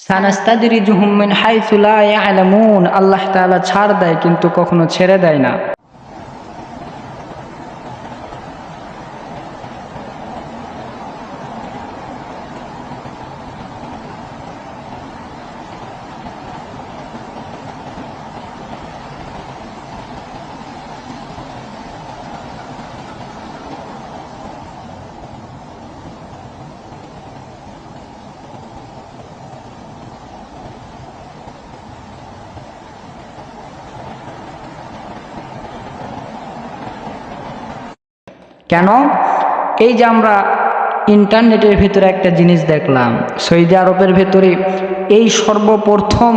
সানাস্তাদরিজুহুম মিন হাইসু লা ইয়ালামুন, আল্লাহ তাআলা ছাড় দেয় কিন্তু কখনো ছেড়ে দেয় না। কেন? এই যে আমরা ইন্টারনেটের ভেতরে একটা জিনিস দেখলাম, সৌদি আরবের ভেতরে এই সর্বপ্রথম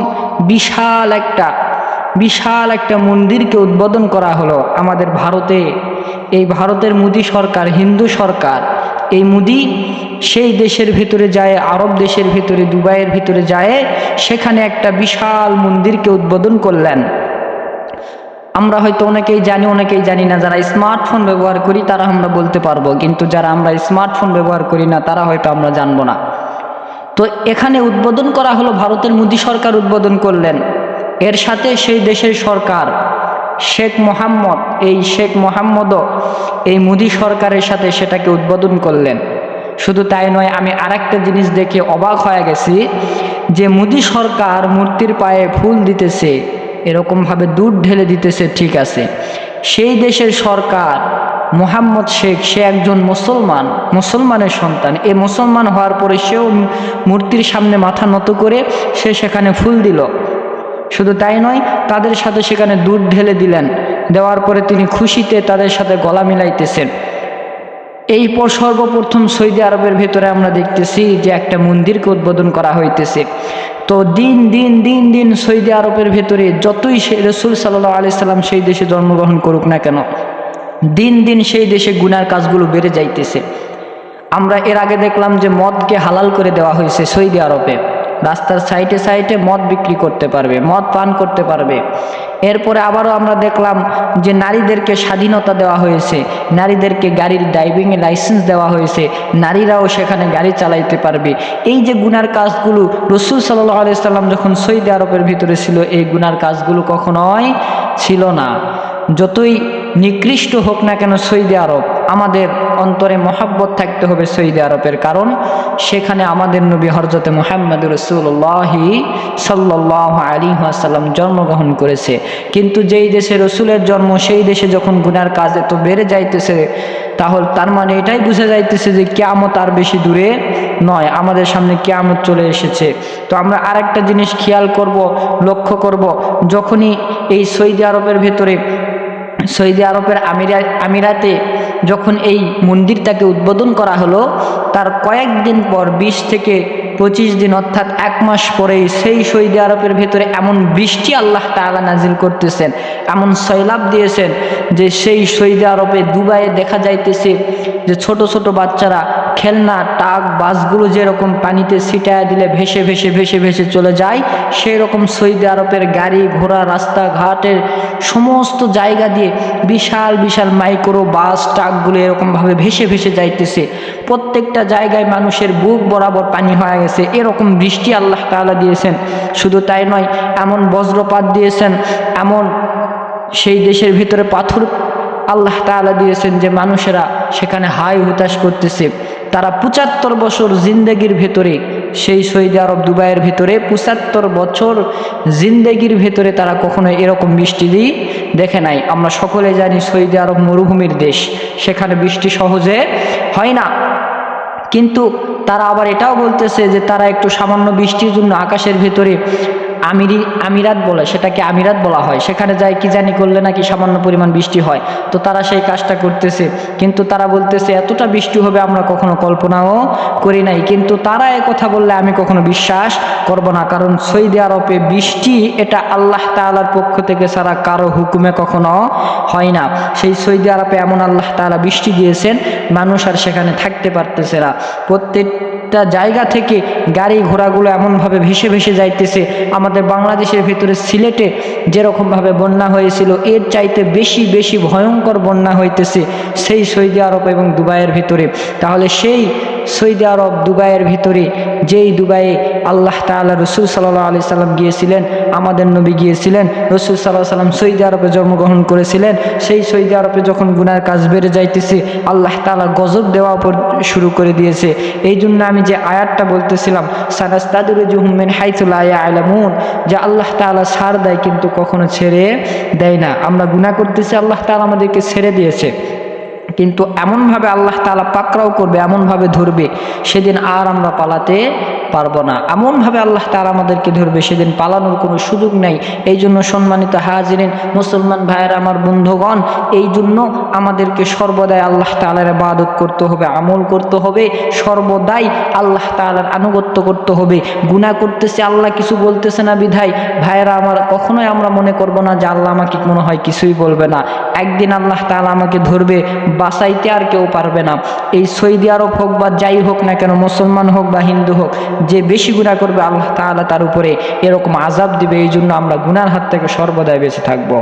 বিশাল একটা মন্দিরকে উদ্বোধন করা হলো আমাদের ভারতে। এই ভারতের মোদী সরকার, হিন্দু সরকার, এই মোদী সেই দেশের ভিতরে যায়, আরব দেশের ভিতরে, দুবাইয়ের ভিতরে যায়, সেখানে একটা বিশাল মন্দিরকে উদ্বোধন করলেন। আমরা হয়তো অনেকেই জানি, অনেকেই জানি না। যারা স্মার্টফোন ব্যবহার করি তারা আমরা বলতে পারবো, কিন্তু যারা আমরা স্মার্টফোন ব্যবহার করি না তারা হয়তো আমরা জানবো না। তো এখানে উদ্বোধন করা হলো, ভারতের মোদী সরকার উদ্বোধন করলেন। এর সাথে সেই দেশের সরকার শেখ মোহাম্মদও এই মোদী সরকারের সাথে সেটাকে উদ্বোধন করলেন। শুধু তাই নয়, আমি আরেকটা জিনিস দেখে অবাক হয়ে গেছি যে মোদী সরকার মূর্তির পায়ে ফুল দিতেছে, এরকমভাবে দুধ ঢেলে দিতেছে, ঠিক আছে। সেই দেশের সরকার মোহাম্মদ শেখ, সে একজন মুসলমানের সন্তান। এই মুসলমান হওয়ার পরে সেও মূর্তির সামনে মাথা নত করে সে সেখানে ফুল দিল। শুধু তাই নয়, তাদের সাথে সেখানে দুধ ঢেলে দিলেন। দেওয়ার পরে তিনি খুশিতে তাদের সাথে গলা মিলাইতেছেন। এই সর্বপ্রথম সৌদি আরবের ভেতরে আমরা দেখতেছি যে একটা মন্দিরকে উদ্বোধন করা হইতেছে। তো দিন দিন সৌদি আরবের ভেতরে যতই রাসূল সাল্লাল্লাহু আলাইহি সাল্লাম সেই দেশে জন্মগ্রহণ করুক না কেন, দিন সেই দেশে গুনার কাজগুলো বেড়ে যাইতেছে। আমরা এর আগে দেখলাম যে মদকে হালাল করে দেওয়া হয়েছে সৌদি আরবে। রাস্তার সাইডে মদ বিক্রি করতে পারবে, মদ পান করতে পারবে। এরপরে আবারও আমরা দেখলাম যে নারীদেরকে স্বাধীনতা দেওয়া হয়েছে, নারীদেরকে গাড়ির ড্রাইভিংয়ে লাইসেন্স দেওয়া হয়েছে, নারীরাও সেখানে গাড়ি চালাইতে পারবে। এই যে গুনার কাজগুলো রাসূল সাল্লাল্লাহু আলাইহি সাল্লাম যখন সৌদি আরবের ভিতরে ছিল, এই গুনার কাজগুলো কখনোই ছিল না। যতই নিকৃষ্ট হোক না কেন সৌদি আরব, আমাদের অন্তরে মহাব্বত থাকতে হবে সৌদি আরবের, কারণ সেখানে আমাদের নবী হযরতে মুহাম্মদ রাসূলুল্লাহ সাল্লাল্লাহু আলাইহি ওয়াসাল্লাম জন্মগ্রহণ করেছে। কিন্তু যেই দেশে রসুলের জন্ম, সেই দেশে যখন গুনার কাজ এত বেড়ে যাইতেছে, তাহলে তার মানে এটাই বোঝা যাইতেছে যে কিয়ামত আর বেশি দূরে নয়, আমাদের সামনে কিয়ামত চলে এসেছে। তো আমরা আরেকটা জিনিস খেয়াল করব, লক্ষ্য করব, যখনই এই সৌদি আরবের ভেতরে, সৌদি আরবের আমিরাতে যখন এই মন্দিরটাকে উদ্বোধন করা হলো, তার কয়েকদিন পর 20 থেকে 25 দিন অর্থাৎ 1 মাস পরেই সেই সৌদি আরবের ভেতরে এমন বৃষ্টি আল্লাহ তাআলা নাজিল করতেছেন, এমন সয়লাব দিয়েছেন যে সেই সৌদি আরবে, দুবাইয়ে দেখা যাইতেছে যে ছোট ছোট বাচ্চারা খেলনা টাক বাসগুলো যেরকম পানিতে ছিটায় দিলে ভেসে চলে যায়, সেই রকম সৌদি আরবের গাড়ি ঘোড়া রাস্তাঘাটের সমস্ত জায়গা দিয়ে বিশাল মাইক্রো বাস ট্রাকগুলো এরকমভাবে ভেসে যাইতেছে। প্রত্যেকটা জায়গায় মানুষের বুক বরাবর পানি হয়ে গেছে। এরকম বৃষ্টি আল্লাহ তাআলা দিয়েছেন। শুধু তাই নয়, এমন বজ্রপাত দিয়েছেন, এমন সেই দেশের ভিতরে পাথর আল্লাহ তাআলা দিয়েছেন যে মানুষেরা সেখানে হাই হুতাশ করতেছে। তারা 75 বছর জিন্দেগির ভেতরে, সেই সৌদি আরব দুবাইয়ের ভিতরে 75 বছর জিন্দেগির ভেতরে তারা কখনো এরকম বৃষ্টি দেখে নাই। আমরা সকলে জানি সৌদি আরব মরুভূমির দেশ, সেখানে বৃষ্টি সহজে হয় না। কিন্তু তারা আবার এটাও বলতেছে যে তারা একটু সামান্য বৃষ্টির জন্য আকাশের ভেতরে আমিরাত বলে, সেটাকে আমিরাত বলা হয়, সেখানে যায় কি জানি করলে নাকি সামান্য পরিমাণ বৃষ্টি হয়। তো তারা সেই কাজটা করতেছে, কিন্তু তারা বলতেছে এতটা বৃষ্টি হবে আমরা কখনো কল্পনাও করি নাই। কিন্তু তারা কথা বললে আমি কখনো বিশ্বাস করব না, কারণ সৌদি আরবে বৃষ্টি এটা আল্লাহ তাআলার পক্ষ থেকে ছাড়া কারো হুকুমে কখনো হয় না। সেই সৌদি আরবে এমন আল্লাহ তাআলা বৃষ্টি দিয়েছেন, মানুষ আর সেখানে থাকতে পারতেছে না। প্রত্যেকটা জায়গা থেকে গাড়ি ঘোড়াগুলো এমনভাবে ভেসে ভেসে যাইতেছে। আমাদের বাংলাদেশের ভিতরে সিলেটে যেরকমভাবে বন্যা হয়েছিল, এর চাইতে বেশি বেশি ভয়ঙ্কর বন্যা হইতেছে সেই সৌদি আরব এবং দুবাইয়ের ভিতরে। তাহলে সেই সৌদি আরব দুবাইয়ের ভিতরে, যেই দুবাইয়ে আল্লাহ তাআলা রসুল সাল্লাল্লাহু আলাইহি সাল্লাম গিয়েছিলেন, আমাদের নবী গিয়েছিলেন, রসুল সাল্লাল্লাহু আলাইহি সাল্লাম সৌদি আরবে জন্মগ্রহণ করেছিলেন, সেই সৌদি আরবে যখন গুনার কাজ বেড়ে যাইতেছে, আল্লাহ তাআলা গজব দেওয়া শুরু করে দিয়েছে। এই জন্য আমি যে আয়াতটা বলতেছিলাম, সানাস্তাদরিজুহুম মিন হাইসু লা ইয়ালামুন, যে আল্লাহ তাআলা ছাড় দেয় কিন্তু কখনো ছেড়ে দেয় না। আমরা গুনাহ করতেছি, আল্লাহ তাআলা আমাদেরকে ছেড়ে দিয়েছে, কিন্তু এমনভাবে আল্লাহ তাআলা পাকড়াও করবে, এমনভাবে ধরবে, সেদিন আর আমরা পালাতে পারবো না। এমনভাবে আল্লাহ তাআলা আমাদেরকে ধরবে, সেদিন পালানোর কোনো সুযোগ নেই। এই জন্য সম্মানিত হাজিরিন, মুসলমান ভাইয়েরা, আমার বন্ধুগণ, এই জন্য আমাদেরকে সর্বদাই আল্লাহ তাআলার ইবাদত করতে হবে, আমল করতে হবে, সর্বদাই আল্লাহ তাআলার আনুগত্য করতে হবে। গুনাহ করতেছে, আল্লাহ কিছু বলতেছে না বিধায় ভাইয়েরা আমার, কখনোই আমরা মনে করব না যে আল্লাহ আমাকে মনে হয় কিছুই বলবে না। একদিন আল্লাহ তাআলা আমাকে ধরবে, বাঁচাইতে আর কেউ পারবে না। এই সৌদি আরব হোক বা যাই হোক না কেন, মুসলমান হোক বা হিন্দু হোক, যে বেশি গুনাহ করবে আল্লাহ তাআলা তার উপরে এরকম আযাব দিবে। এই জন্য আমরা গুনার হাত থেকে সর্বদাই বেঁচে থাকবো।